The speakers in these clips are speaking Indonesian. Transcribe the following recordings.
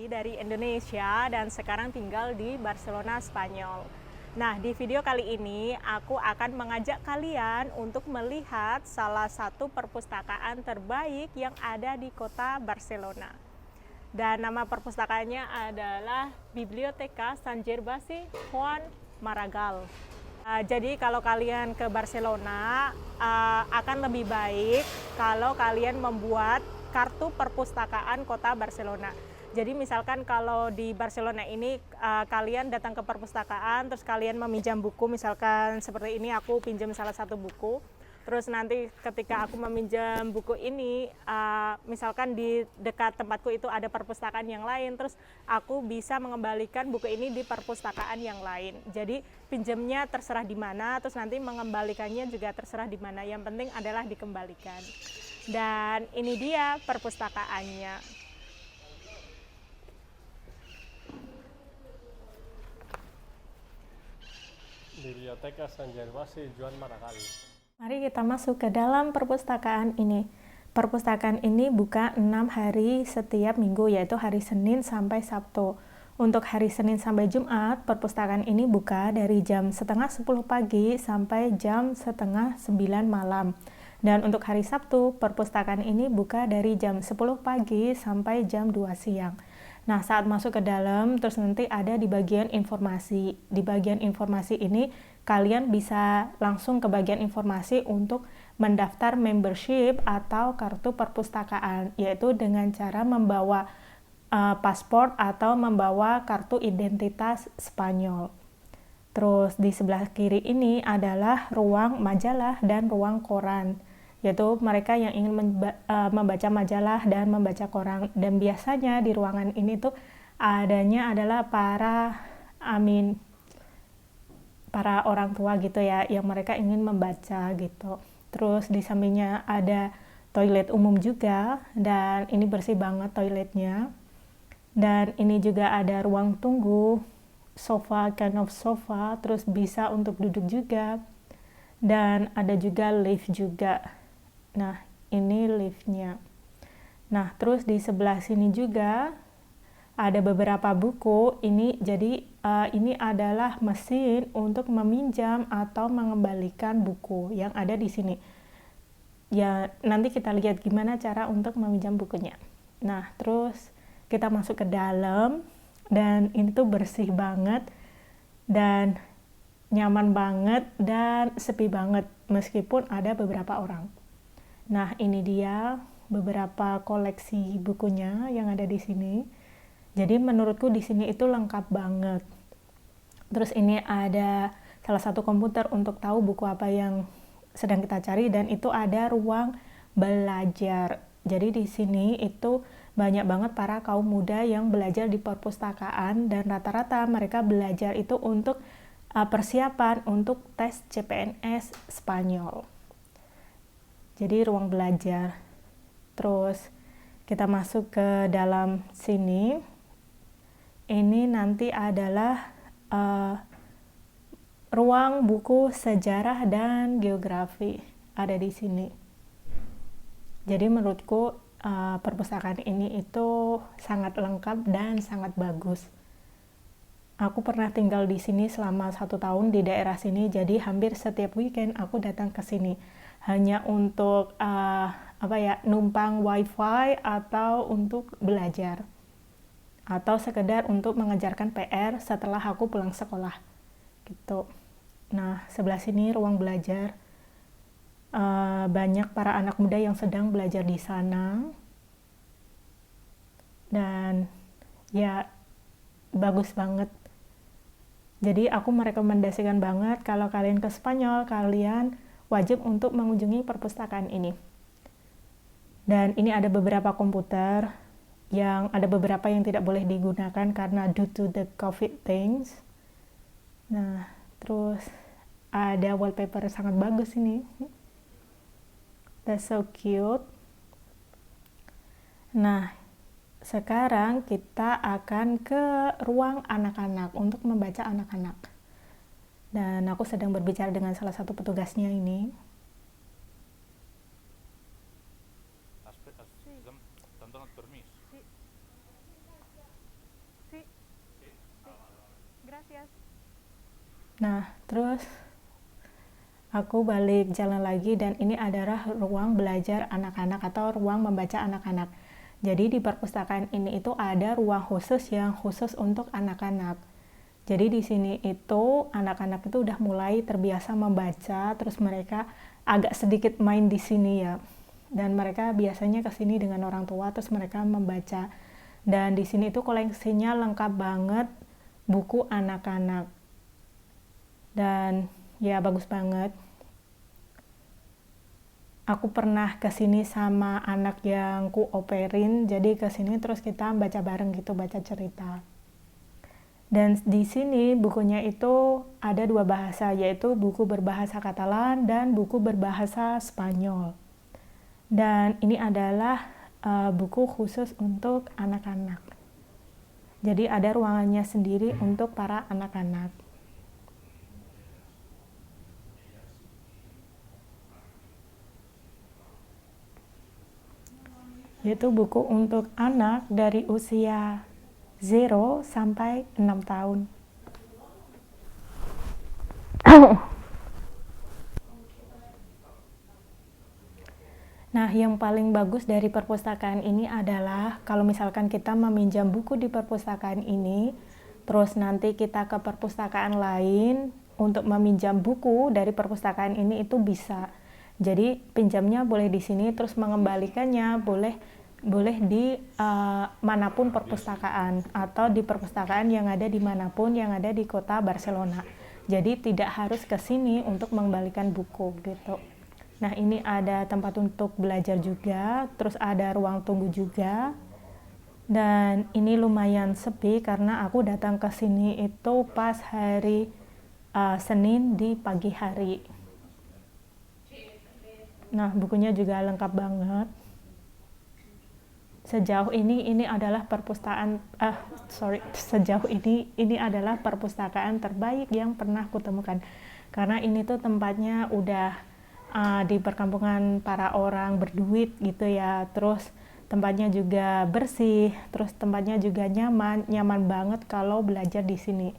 asli dari Indonesia dan sekarang tinggal di Barcelona, Spanyol. Nah, di video kali ini aku akan mengajak kalian untuk melihat salah satu perpustakaan terbaik yang ada di kota Barcelona. Dan nama perpustakaannya adalah Biblioteca Sant Gervasi Juan Maragall. Jadi kalau kalian ke Barcelona akan lebih baik kalau kalian membuat kartu perpustakaan kota Barcelona. Jadi misalkan kalau di Barcelona ini kalian datang ke perpustakaan terus kalian meminjam buku, misalkan seperti ini aku pinjam salah satu buku. Terus nanti ketika aku meminjam buku ini, misalkan di dekat tempatku itu ada perpustakaan yang lain, terus aku bisa mengembalikan buku ini di perpustakaan yang lain. Jadi pinjamnya terserah di mana, terus nanti mengembalikannya juga terserah di mana. Yang penting adalah dikembalikan. Dan ini dia perpustakaannya. Biblioteca Sant Gervasi Juan Maragall. Mari kita masuk ke dalam perpustakaan ini. Perpustakaan ini buka 6 hari setiap minggu, yaitu hari Senin sampai Sabtu. Untuk hari Senin sampai Jumat, perpustakaan ini buka dari jam setengah 10 pagi sampai jam setengah 9 malam. Dan untuk hari Sabtu, perpustakaan ini buka dari jam 10 pagi sampai jam 2 siang. Nah, saat masuk ke dalam, terus nanti ada di bagian informasi. Di bagian informasi ini, kalian bisa langsung ke bagian informasi untuk mendaftar membership atau kartu perpustakaan, yaitu dengan cara membawa paspor atau membawa kartu identitas Spanyol. Terus di sebelah kiri ini adalah ruang majalah dan ruang koran, yaitu mereka yang ingin membaca majalah dan membaca koran. Dan biasanya di ruangan ini tuh adanya adalah para orang tua gitu ya, yang mereka ingin membaca gitu. Terus di sampingnya ada toilet umum juga, dan ini bersih banget toiletnya. Dan ini juga ada ruang tunggu, sofa, kind of sofa, terus bisa untuk duduk juga. Dan ada juga lift juga. Nah, ini liftnya. Nah, terus di sebelah sini juga ada beberapa buku. Ini jadi ini adalah mesin untuk meminjam atau mengembalikan buku yang ada di sini. Ya, nanti kita lihat gimana cara untuk meminjam bukunya. Nah, terus kita masuk ke dalam, dan ini tuh bersih banget dan nyaman banget dan sepi banget meskipun ada beberapa orang. Nah, ini dia beberapa koleksi bukunya yang ada di sini. Jadi menurutku di sini itu lengkap banget. Terus ini ada salah satu komputer untuk tahu buku apa yang sedang kita cari, dan itu ada ruang belajar. Jadi di sini itu banyak banget para kaum muda yang belajar di perpustakaan, dan rata-rata mereka belajar itu untuk persiapan untuk tes CPNS Spanyol. Jadi ruang belajar. Terus kita masuk ke dalam sini. Ini nanti adalah ruang buku sejarah dan geografi ada di sini. Jadi menurutku perpustakaan ini itu sangat lengkap dan sangat bagus. Aku pernah tinggal di sini selama 1 tahun di daerah sini, jadi hampir setiap weekend aku datang ke sini hanya untuk numpang wifi atau untuk belajar atau sekedar untuk mengerjakan PR setelah aku pulang sekolah gitu. Nah, sebelah sini ruang belajar. Banyak para anak muda yang sedang belajar di sana, dan ya bagus banget. Jadi aku merekomendasikan banget kalau kalian ke Spanyol, kalian wajib untuk mengunjungi perpustakaan ini. Dan ini ada beberapa komputer, yang ada beberapa yang tidak boleh digunakan karena due to the COVID things. Nah, terus ada wallpaper sangat bagus ini. That's so cute. Nah, sekarang kita akan ke ruang anak-anak untuk membaca anak-anak. Dan aku sedang berbicara dengan salah satu petugasnya ini. Nah, terus aku balik jalan lagi dan ini adalah ruang belajar anak-anak atau ruang membaca anak-anak. Jadi di perpustakaan ini itu ada ruang khusus yang khusus untuk anak-anak. Jadi di sini itu anak-anak itu udah mulai terbiasa membaca, terus mereka agak sedikit main di sini ya. Dan mereka biasanya ke sini dengan orang tua, terus mereka membaca. Dan di sini itu koleksinya lengkap banget buku anak-anak. Dan ya bagus banget. Aku pernah ke sini sama anak yang ku operin, jadi ke sini terus kita baca bareng gitu, baca cerita. Dan di sini bukunya itu ada 2 bahasa, yaitu buku berbahasa Katalan dan buku berbahasa Spanyol. Dan ini adalah buku khusus untuk anak-anak. Jadi ada ruangannya sendiri untuk para anak-anak. Yaitu buku untuk anak dari usia 0 sampai 6 tahun. Nah, yang paling bagus dari perpustakaan ini adalah kalau misalkan kita meminjam buku di perpustakaan ini, terus nanti kita ke perpustakaan lain untuk meminjam buku dari perpustakaan ini itu bisa. Jadi pinjamnya boleh di sini, terus mengembalikannya boleh di manapun perpustakaan atau di perpustakaan yang ada dimanapun yang ada di kota Barcelona. Jadi tidak harus ke sini untuk mengembalikan buku gitu. Nah, ini ada tempat untuk belajar juga, terus ada ruang tunggu juga. Dan ini lumayan sepi karena aku datang ke sini itu pas hari Senin di pagi hari. Nah, bukunya juga lengkap banget. Sejauh ini adalah sejauh ini adalah perpustakaan terbaik yang pernah kutemukan. Karena ini tuh tempatnya udah di perkampungan para orang berduit gitu ya, terus tempatnya juga bersih, terus tempatnya juga nyaman banget kalau belajar di sini,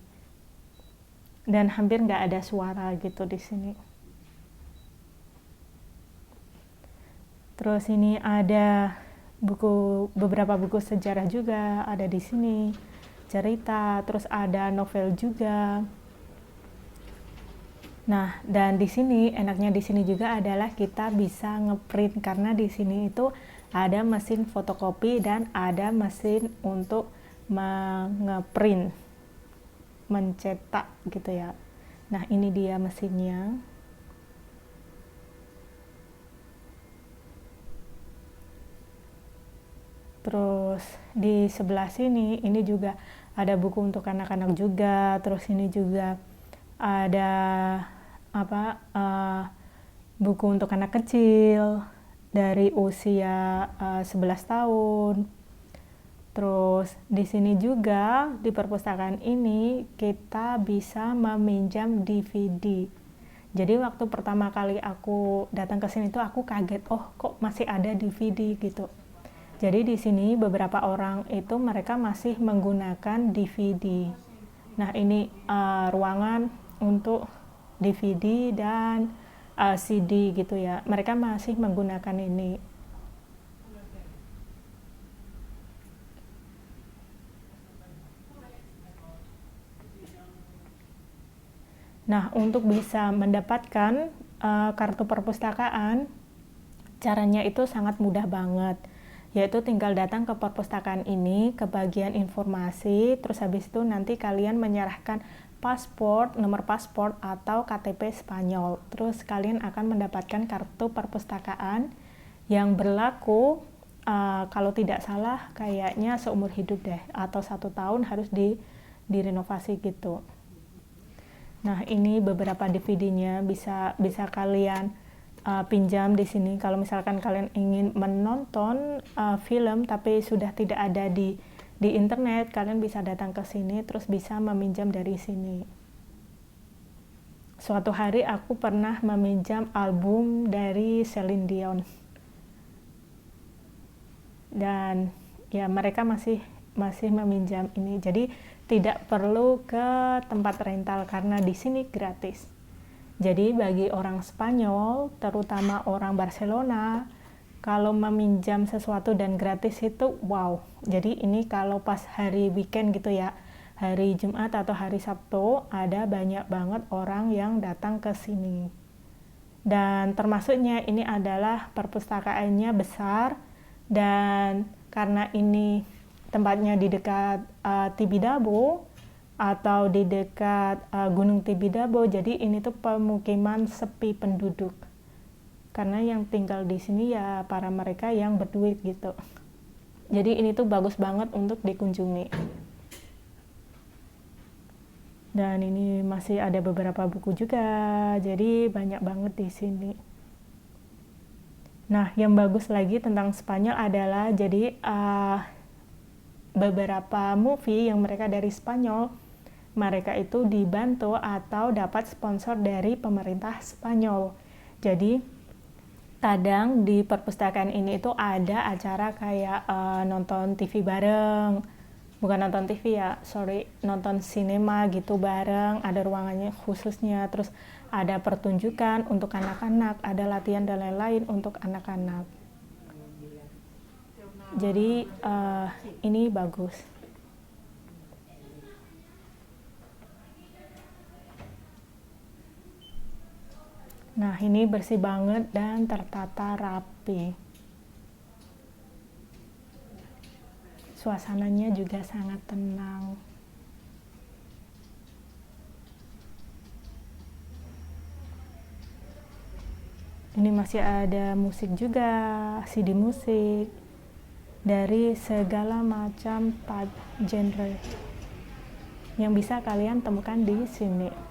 dan hampir nggak ada suara gitu di sini. Terus ini ada beberapa buku sejarah juga ada di sini, cerita, terus ada novel juga. Nah, dan di sini enaknya di sini juga adalah kita bisa ngeprint karena di sini itu ada mesin fotokopi dan ada mesin untuk ngeprint, mencetak gitu ya. Nah, ini dia mesinnya. Terus di sebelah sini ini juga ada buku untuk anak-anak juga. Terus ini juga ada buku untuk anak kecil dari usia 11 tahun. Terus di sini juga di perpustakaan ini kita bisa meminjam DVD. Jadi waktu pertama kali aku datang ke sini tuh aku kaget, oh kok masih ada DVD gitu. Jadi di sini beberapa orang itu mereka masih menggunakan DVD. Nah, ini ruangan untuk DVD dan CD gitu ya. Mereka masih menggunakan ini. Nah, untuk bisa mendapatkan kartu perpustakaan, caranya itu sangat mudah banget. Yaitu tinggal datang ke perpustakaan ini, ke bagian informasi, terus habis itu nanti kalian menyerahkan paspor, nomor paspor atau KTP Spanyol. Terus kalian akan mendapatkan kartu perpustakaan yang berlaku kalau tidak salah kayaknya seumur hidup deh, atau 1 tahun harus direnovasi gitu. Nah, ini beberapa DVD-nya bisa kalian pinjam di sini kalau misalkan kalian ingin menonton film tapi sudah tidak ada di internet, kalian bisa datang ke sini terus bisa meminjam dari sini. Suatu hari aku pernah meminjam album dari Celine Dion. Dan ya mereka masih meminjam ini. Jadi tidak perlu ke tempat rental karena di sini gratis. Jadi bagi orang Spanyol, terutama orang Barcelona, kalau meminjam sesuatu dan gratis itu wow. Jadi ini kalau pas hari weekend gitu ya, hari Jumat atau hari Sabtu, ada banyak banget orang yang datang ke sini. Dan termasuknya ini adalah perpustakaannya besar, dan karena ini tempatnya di dekat Tibidabo atau di dekat Gunung Tibidabo, jadi ini tuh pemukiman sepi penduduk. Karena yang tinggal di sini ya para mereka yang berduit gitu. Jadi ini tuh bagus banget untuk dikunjungi. Dan ini masih ada beberapa buku juga, jadi banyak banget di sini. Nah, yang bagus lagi tentang Spanyol adalah jadi beberapa movie yang mereka dari Spanyol, mereka itu dibantu atau dapat sponsor dari pemerintah Spanyol. Jadi kadang di perpustakaan ini itu ada acara kayak nonton TV bareng, bukan nonton TV ya, nonton sinema gitu bareng, ada ruangannya khususnya, terus ada pertunjukan untuk anak-anak, ada latihan dan lain-lain untuk anak-anak. Jadi ini bagus. Nah, ini bersih banget dan tertata rapi. Suasananya juga sangat tenang. Ini masih ada musik juga, CD musik dari segala macam genre yang bisa kalian temukan di sini.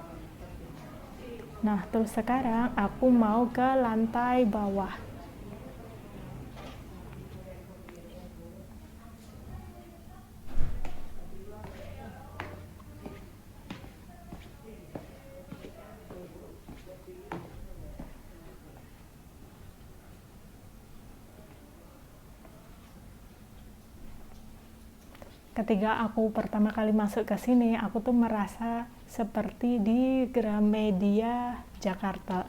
Nah, terus sekarang aku mau ke lantai bawah. Ketika aku pertama kali masuk ke sini, aku tuh merasa seperti di Gramedia Jakarta.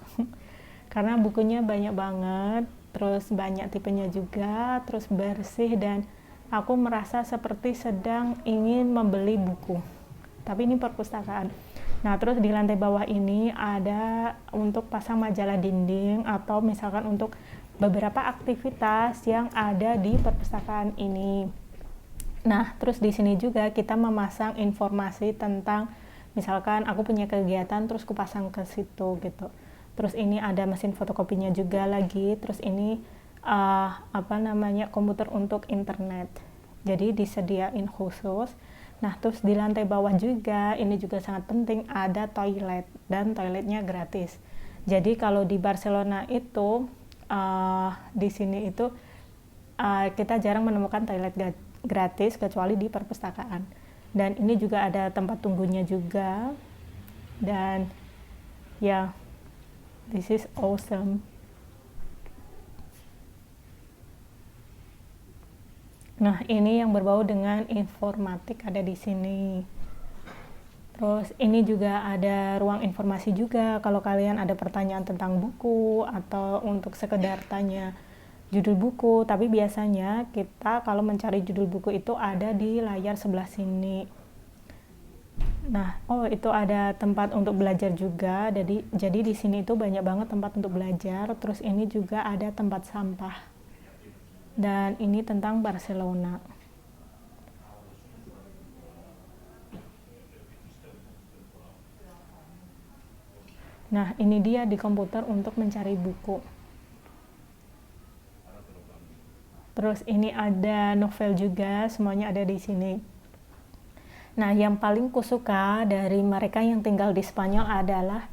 Karena bukunya banyak banget, terus banyak tipenya juga, terus bersih, dan aku merasa seperti sedang ingin membeli buku. Tapi ini perpustakaan. Nah, terus di lantai bawah ini ada untuk pasang majalah dinding atau misalkan untuk beberapa aktivitas yang ada di perpustakaan ini. Nah, terus di sini juga kita memasang informasi tentang misalkan aku punya kegiatan terus kupasang ke situ gitu. Terus ini ada mesin fotokopinya juga lagi. Terus ini komputer untuk internet. Jadi disediain khusus. Nah, terus di lantai bawah juga ini juga sangat penting, ada toilet, dan toiletnya gratis. Jadi kalau di Barcelona itu di sini itu kita jarang menemukan toilet gratis kecuali di perpustakaan. Dan ini juga ada tempat tunggunya juga, dan ya, this is awesome. Nah, ini yang berbau dengan informatik ada di sini. Terus ini juga ada ruang informasi juga kalau kalian ada pertanyaan tentang buku atau untuk sekedar tanya judul buku, tapi biasanya kita kalau mencari judul buku itu ada di layar sebelah sini. Nah, itu ada tempat untuk belajar juga. Jadi di sini itu banyak banget tempat untuk belajar. Terus ini juga ada tempat sampah. Dan ini tentang Barcelona. Nah, ini dia di komputer untuk mencari buku. Terus ini ada novel juga, semuanya ada di sini. Nah, yang paling kusuka dari mereka yang tinggal di Spanyol adalah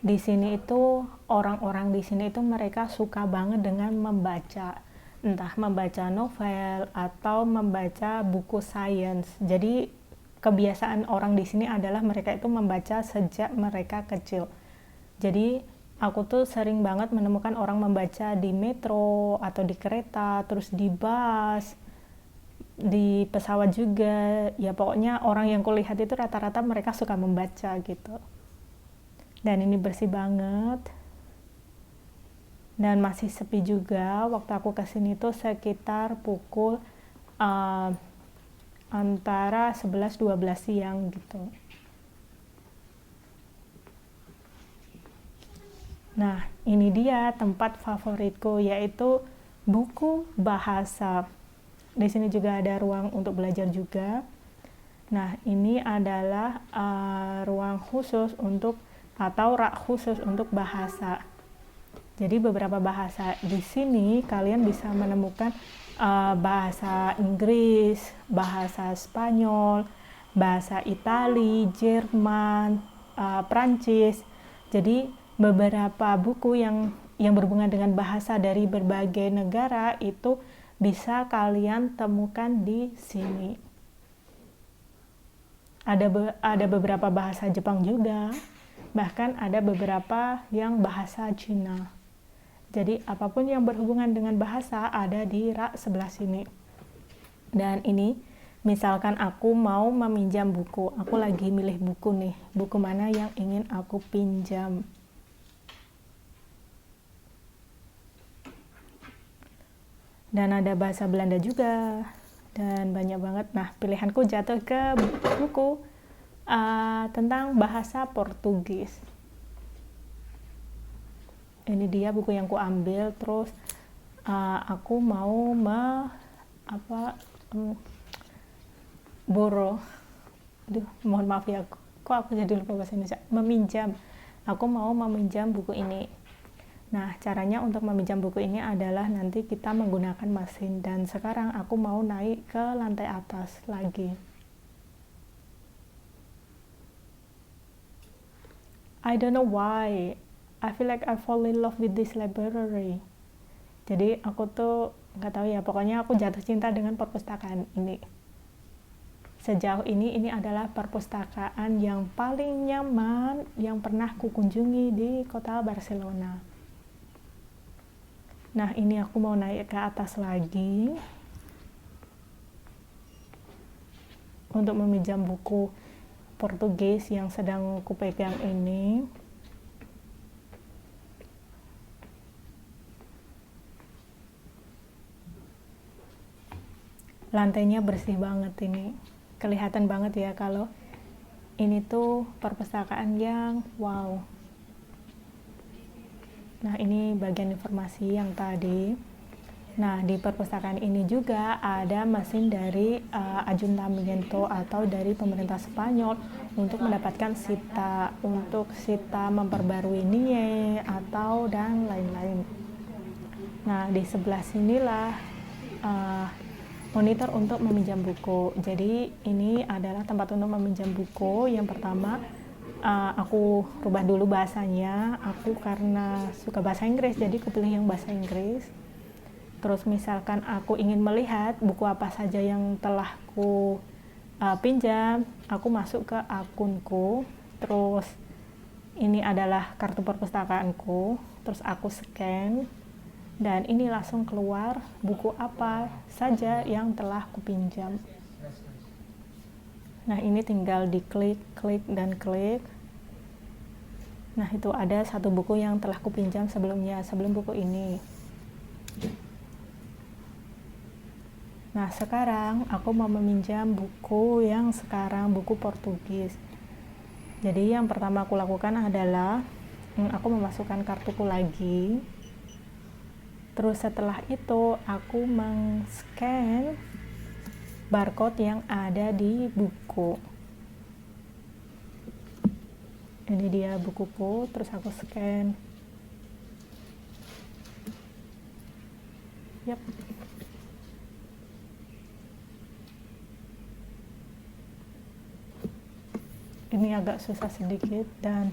di sini itu orang-orang di sini itu mereka suka banget dengan membaca, entah membaca novel atau membaca buku sains. Jadi kebiasaan orang di sini adalah mereka itu membaca sejak mereka kecil. Jadi aku tuh sering banget menemukan orang membaca di metro atau di kereta, terus di bus. di pesawat juga, ya pokoknya orang yang kulihat itu rata-rata mereka suka membaca gitu. Dan ini bersih banget dan masih sepi juga. Waktu aku kesini tuh sekitar pukul antara 11-12 siang gitu. Nah, ini dia tempat favoritku, yaitu buku bahasa. Di sini juga ada ruang untuk belajar juga. Nah, ini adalah ruang khusus untuk atau rak khusus untuk bahasa. Jadi beberapa bahasa di sini kalian bisa menemukan bahasa Inggris, bahasa Spanyol, bahasa Itali, Jerman, Prancis. Jadi beberapa buku yang berhubungan dengan bahasa dari berbagai negara itu bisa kalian temukan di sini. Ada beberapa bahasa Jepang juga, bahkan ada beberapa yang bahasa Cina. Jadi apapun yang berhubungan dengan bahasa ada di rak sebelah sini. Dan ini misalkan aku mau meminjam buku, aku lagi milih buku nih, buku mana yang ingin aku pinjam. Dan ada bahasa Belanda juga, dan banyak banget. Nah, pilihanku jatuh ke buku tentang bahasa Portugis. Ini dia buku yang ku ambil. Terus aku mau borrow. Aduh, mohon maaf ya, kok aku jadi lupa bahasa Indonesia. Meminjam. Aku mau meminjam buku ini. Nah, caranya untuk meminjam buku ini adalah nanti kita menggunakan mesin. Dan sekarang aku mau naik ke lantai atas lagi. I don't know why. I feel like I fall in love with this library. Jadi aku tuh nggak tahu ya, pokoknya aku jatuh cinta dengan perpustakaan ini. Sejauh ini adalah perpustakaan yang paling nyaman yang pernah kukunjungi di kota Barcelona. Nah, ini aku mau naik ke atas lagi untuk meminjam buku Portugis yang sedang kupegang ini. Lantainya bersih banget ini. Kelihatan banget ya kalau ini tuh perpustakaan yang wow. Nah, ini bagian informasi yang tadi. Nah, di perpustakaan ini juga ada mesin dari Ayuntamiento atau dari pemerintah Spanyol untuk mendapatkan sita, untuk sita memperbarui NIE atau dan lain-lain. Nah, di sebelah sinilah monitor untuk meminjam buku. Jadi, ini adalah tempat untuk meminjam buku. Yang pertama, aku rubah dulu bahasanya. Aku karena suka bahasa Inggris, jadi aku pilih yang bahasa Inggris. Terus misalkan aku ingin melihat buku apa saja yang telah ku pinjam, aku masuk ke akunku. Terus ini adalah kartu perpustakaanku. Terus aku scan dan ini langsung keluar buku apa saja yang telah kupinjam. Nah, ini tinggal diklik, klik, dan klik. Nah, itu ada satu buku yang telah kupinjam sebelumnya, sebelum buku ini. Nah, sekarang aku mau meminjam buku yang sekarang, buku Portugis. Jadi, yang pertama aku lakukan adalah aku memasukkan kartuku lagi. Terus setelah itu, aku men-scan barcode yang ada di buku. Ini dia bukuku, terus aku scan. Yap. Ini agak susah sedikit dan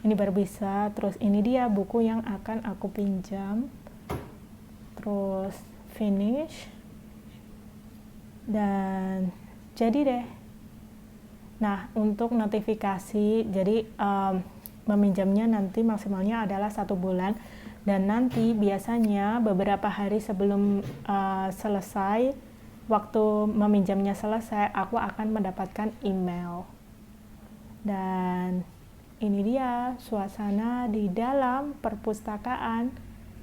ini baru bisa. Terus ini dia buku yang akan aku pinjam. Terus finish. Dan jadi deh. Nah, untuk notifikasi, jadi meminjamnya nanti maksimalnya adalah 1 bulan. Dan nanti biasanya beberapa hari sebelum selesai waktu meminjamnya selesai, aku akan mendapatkan email. Dan ini dia suasana di dalam perpustakaan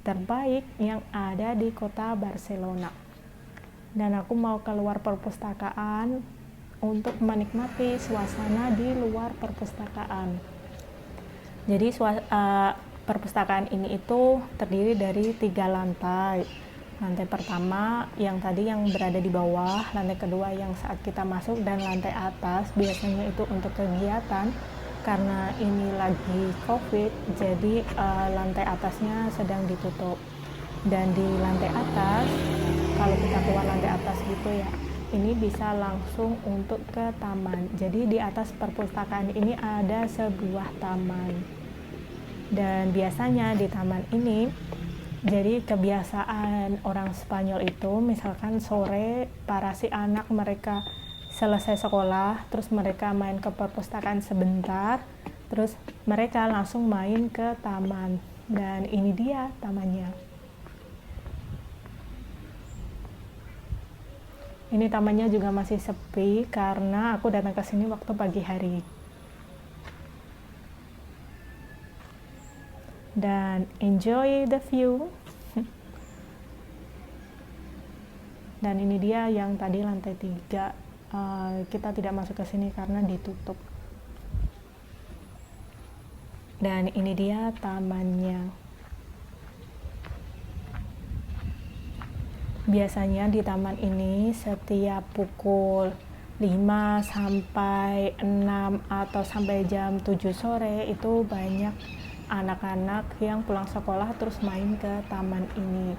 terbaik yang ada di kota Barcelona. Dan aku mau keluar perpustakaan untuk menikmati suasana di luar perpustakaan. Jadi perpustakaan ini itu terdiri dari 3 lantai. Lantai pertama yang tadi yang berada di bawah, lantai kedua yang saat kita masuk, dan lantai atas biasanya itu untuk kegiatan. Karena ini lagi COVID, jadi lantai atasnya sedang ditutup. Dan di lantai atas, kalau kita keluar lantai atas gitu ya, ini bisa langsung untuk ke taman. Jadi di atas perpustakaan ini ada sebuah taman. Dan biasanya di taman ini, jadi kebiasaan orang Spanyol itu, misalkan sore para si anak mereka selesai sekolah, terus mereka main ke perpustakaan sebentar, terus mereka langsung main ke taman. Dan ini dia tamannya. Ini tamannya juga masih sepi karena aku datang ke sini waktu pagi hari. Dan enjoy the view. Dan ini dia yang tadi lantai 3. Kita tidak masuk ke sini karena ditutup. Dan ini dia tamannya. Biasanya di taman ini setiap pukul 5 sampai 6 atau sampai jam 7 sore itu banyak anak-anak yang pulang sekolah terus main ke taman ini.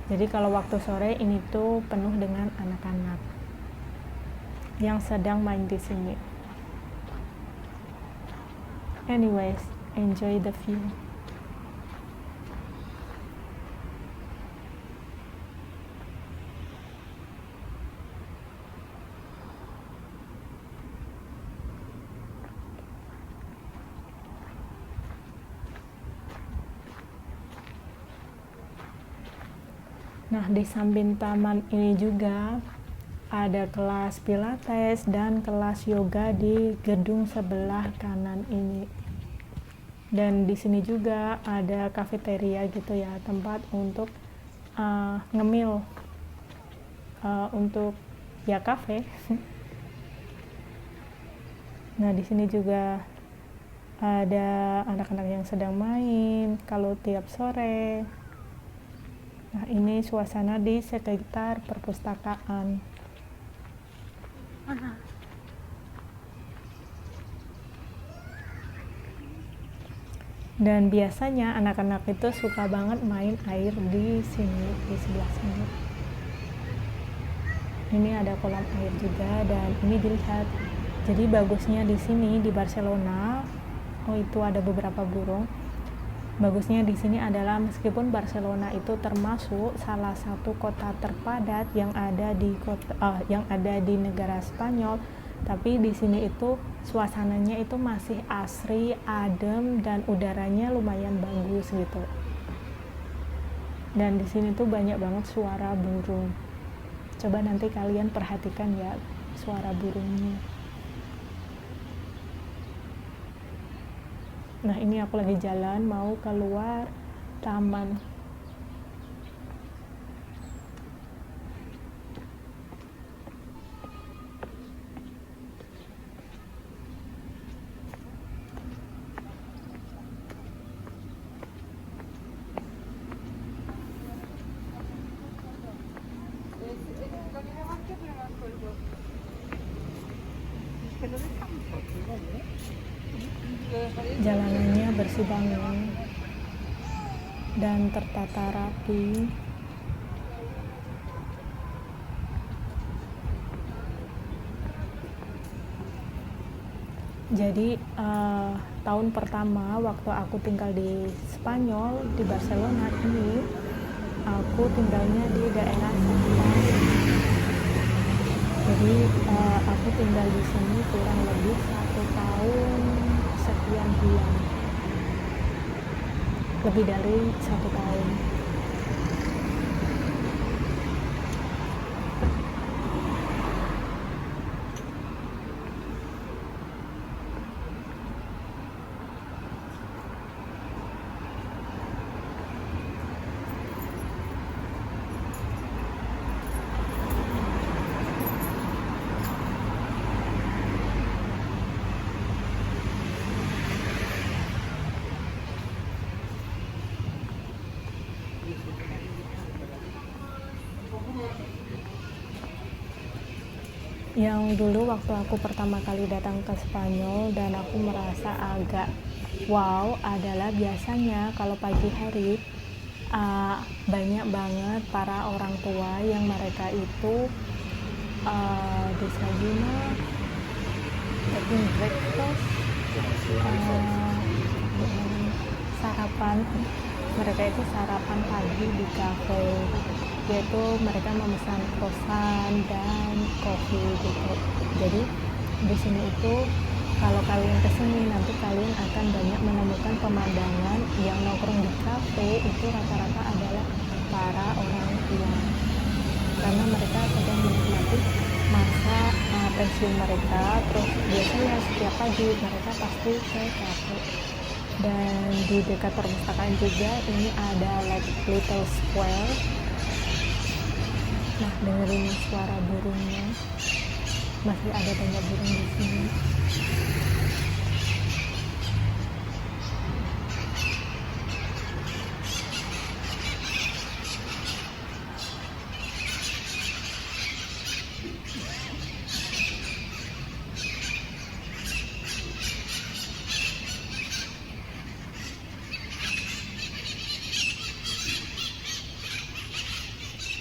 Jadi kalau waktu sore ini tuh penuh dengan anak-anak yang sedang main di sini. Anyways, enjoy the view. Nah, di samping taman ini juga ada kelas pilates dan kelas yoga di gedung sebelah kanan ini. Dan di sini juga ada kafeteria gitu ya, tempat untuk ngemil, untuk ya kafe. Nah, di sini juga ada anak-anak yang sedang main kalau tiap sore. Nah, ini suasana di sekitar perpustakaan. Dan biasanya anak-anak itu suka banget main air di sini, di sebelah sini. Ini ada kolam air juga, dan ini dilihat. Jadi bagusnya di sini di Barcelona, itu ada beberapa burung. Bagusnya di sini adalah meskipun Barcelona itu termasuk salah satu kota terpadat yang ada di negara Spanyol, tapi di sini itu suasananya itu masih asri, adem, dan udaranya lumayan bagus gitu. Dan di sini tuh banyak banget suara burung. Coba nanti kalian perhatikan ya suara burungnya. Nah, ini aku lagi jalan mau keluar taman. Jalanannya bersih banget dan tertata rapi. Jadi tahun pertama waktu aku tinggal di Spanyol, di Barcelona ini, aku tinggalnya di daerah selatan. Jadi aku tinggal di sini kurang lebih 1 tahun sekian bulan, lebih dari 1 tahun. Yang dulu waktu aku pertama kali datang ke Spanyol dan aku merasa agak wow adalah biasanya kalau pagi hari banyak banget para orang tua yang mereka itu desayuno, taking breakfast, sarapan. Mereka itu sarapan pagi di kafe, yaitu mereka memesan croissant dan kopi gitu. Jadi di sini itu kalau kalian kesini nanti kalian akan banyak menemukan pemandangan yang nongkrong di kafe itu rata-rata adalah para orang tua, karena mereka sedang menikmati masa pensiun mereka. Terus biasanya setiap pagi mereka pasti ke kafe. Dan di dekat perpustakaan juga ini ada like little square. Nah, dengerin suara burungnya, masih ada banyak burung di sini.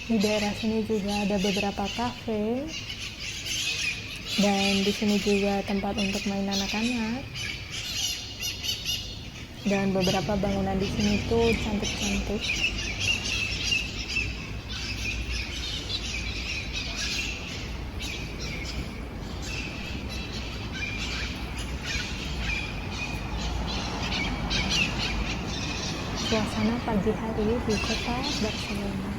Di daerah sini juga ada beberapa kafe, dan di sini juga tempat untuk main anak-anak. Dan beberapa bangunan di sini tuh cantik-cantik. Suasana pagi hari di kota Barcelona.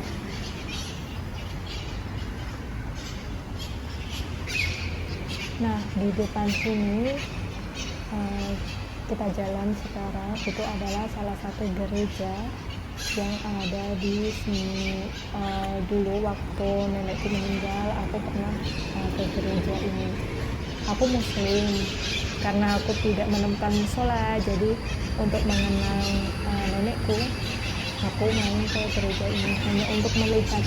Nah, di depan sini kita jalan sekarang, itu adalah salah satu gereja yang ada di sini. Dulu waktu nenekku meninggal, aku pernah ke gereja ini. Aku muslim, karena aku tidak menemukan musola, jadi untuk mengenang nenekku, aku main ke gereja ini hanya untuk melihat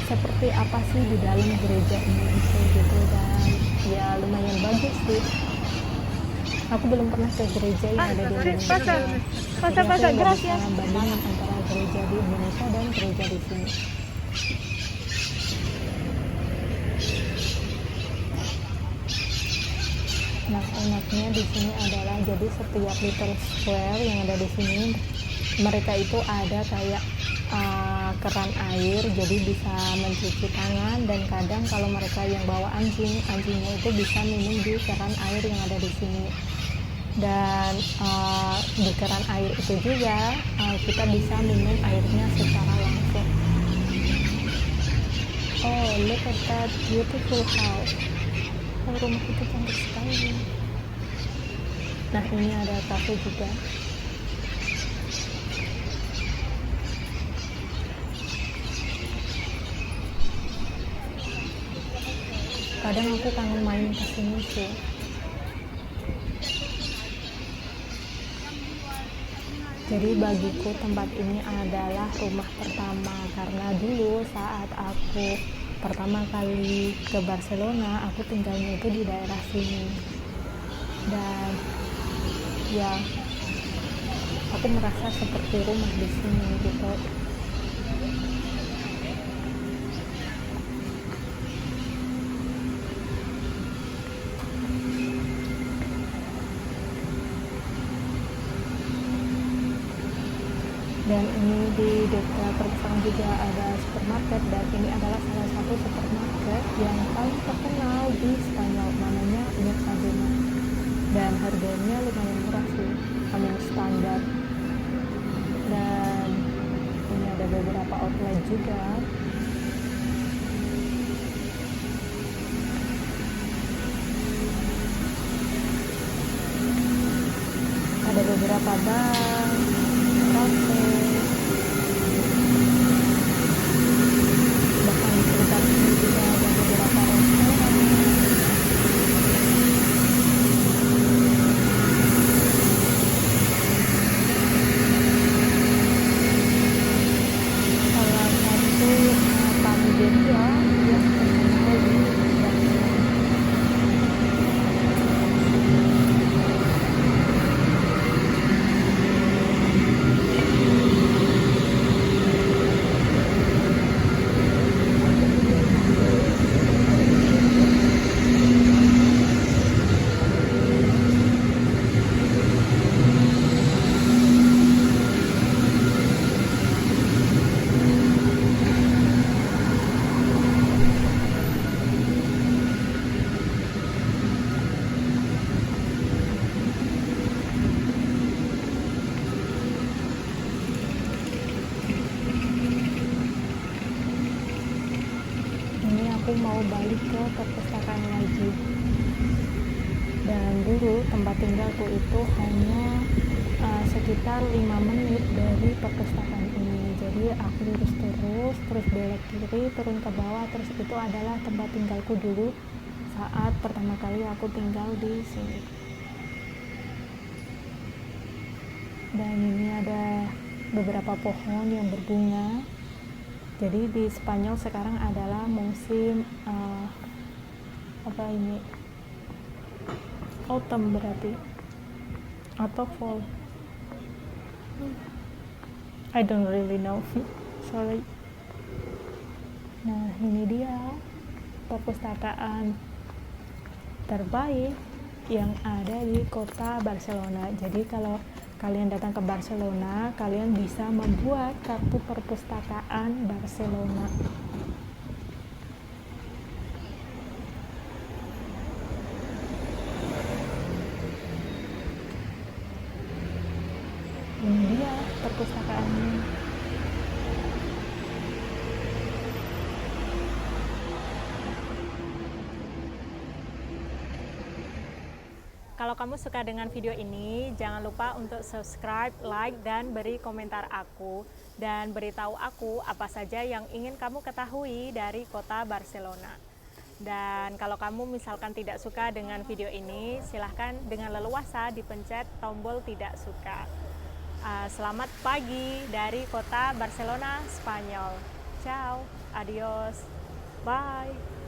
seperti apa sih di dalam gereja ini gitu. Dan ya lumayan bagus sih. Aku belum pernah ke gereja yang ada di Indonesia. Jadi aku nggak bisa bandingin antara gereja di Indonesia dan gereja di sini. Nah, enaknya di sini adalah jadi setiap little square yang ada di sini, mereka itu ada kayak keran air, jadi bisa mencuci tangan. Dan kadang kalau mereka yang bawa anjingnya itu bisa minum di keran air yang ada di sini. Dan di keran air itu juga kita bisa minum airnya secara langsung. Oh, look at that beautiful house. Oh, rumah itu cantik sekali. Nah, ini ada cafe juga. Kadang aku kangen main ke sini sih. Jadi bagiku tempat ini adalah rumah pertama, karena dulu saat aku pertama kali ke Barcelona, aku tinggalnya itu di daerah sini. Dan ya, aku merasa seperti rumah di sini gitu. Dan ini di dekat perpustakaan juga ada supermarket, dan ini adalah salah satu supermarket yang paling terkenal di Spanyol, namanya Mercadona. Dan harganya lumayan murah sih, standar. Dan ini ada beberapa outlet juga. Ada beberapa bank, kafe, bahkan di sekitar sini juga ada beberapa restoran. Salah satu panaderia yang terkenal di Barcelona. mau balik ke perpustakaan lagi. Dan dulu tempat tinggalku itu hanya sekitar 5 menit dari perpustakaan ini. Jadi aku lurus terus belok kiri, turun ke bawah, terus itu adalah tempat tinggalku dulu saat pertama kali aku tinggal di sini. Dan ini ada beberapa pohon yang berbunga. Jadi di Spanyol sekarang adalah musim autumn berarti, atau fall. I don't really know. Sorry. Nah, ini dia perpustakaan terbaik yang ada di kota Barcelona. Jadi kalau kalian datang ke Barcelona, kalian bisa membuat kartu perpustakaan Barcelona. Ini dia perpustakaannya. Kalau kamu suka dengan video ini, jangan lupa untuk subscribe, like, dan beri komentar aku. Dan beritahu aku apa saja yang ingin kamu ketahui dari kota Barcelona. Dan kalau kamu misalkan tidak suka dengan video ini, silahkan dengan leluasa dipencet tombol tidak suka. Selamat pagi dari kota Barcelona, Spanyol. Ciao, adios, bye.